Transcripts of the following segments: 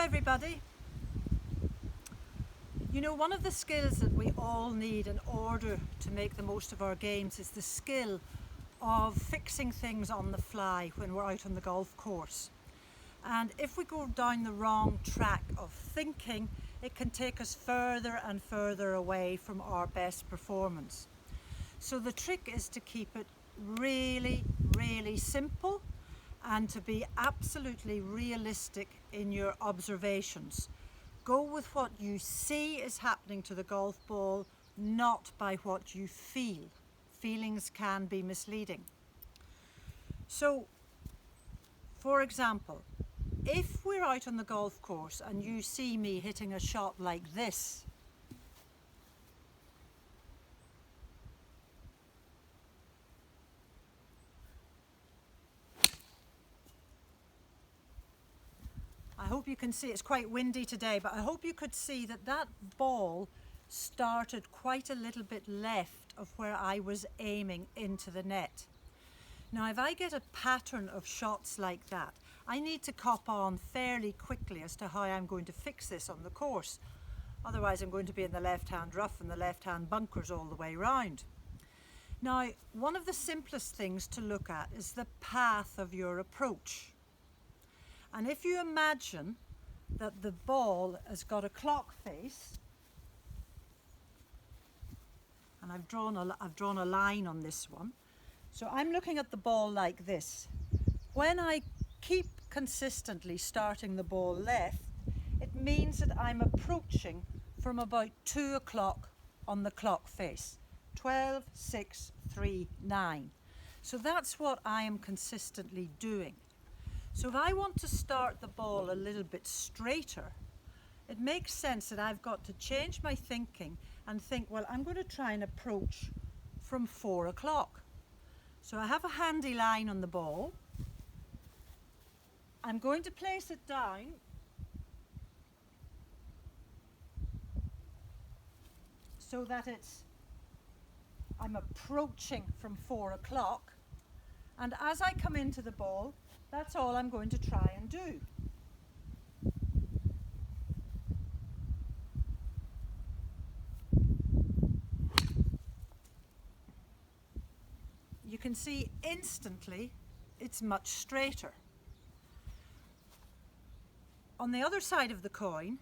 everybody. You know, one of the skills that we all need in order to make the most of our games is the skill of fixing things on the fly when we're out on the golf course. And if we go down the wrong track of thinking, it can take us further and further away from our best performance. So the trick is to keep it really, really simple and to be absolutely realistic in your observations. Go with what you see is happening to the golf ball, not by what you feel. Feelings can be misleading. So, for example, if we're out on the golf course and you see me hitting a shot like this, I hope you can see, it's quite windy today, but I hope you could see that that ball started quite a little bit left of where I was aiming into the net. Now, if I get a pattern of shots like that, I need to cop on fairly quickly as to how I'm going to fix this on the course. Otherwise, I'm going to be in the left-hand rough and the left-hand bunkers all the way round. Now, one of the simplest things to look at is the path of your approach. And if you imagine that the ball has got a clock face, and I've drawn a line on this one, so I'm looking at the ball like this. When I keep consistently starting the ball left, it means that I'm approaching from about 2 o'clock on the clock face. 12, 6, 3, 9. So that's what I am consistently doing. So if I want to start the ball a little bit straighter, it makes sense that I've got to change my thinking and think, well, I'm going to try and approach from 4 o'clock. So I have a handy line on the ball. I'm going to place it down so that I'm approaching from 4 o'clock. And as I come into the ball, that's all I'm going to try and do. You can see instantly it's much straighter. On the other side of the coin,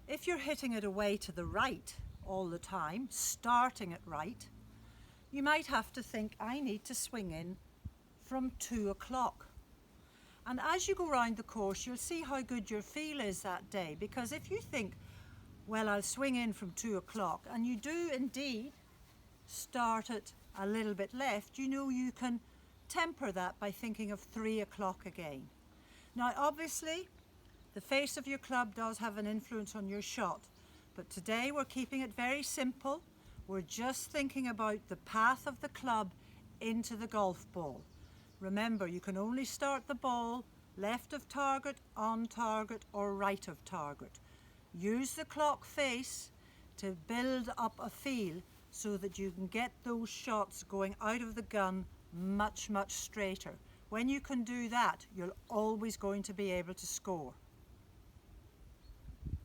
if you're hitting it away to the right all the time, starting it right, you might have to think, I need to swing in from 2 o'clock. And as you go round the course, you'll see how good your feel is that day, because if you think, well, I'll swing in from 2 o'clock, and you do indeed start it a little bit left, you know you can temper that by thinking of 3 o'clock again. Now, obviously, the face of your club does have an influence on your shot, but today we're keeping it very simple. We're just thinking about the path of the club into the golf ball. Remember, you can only start the ball left of target, on target, or right of target. Use the clock face to build up a feel so that you can get those shots going out of the gun much, much straighter. When you can do that, you're always going to be able to score.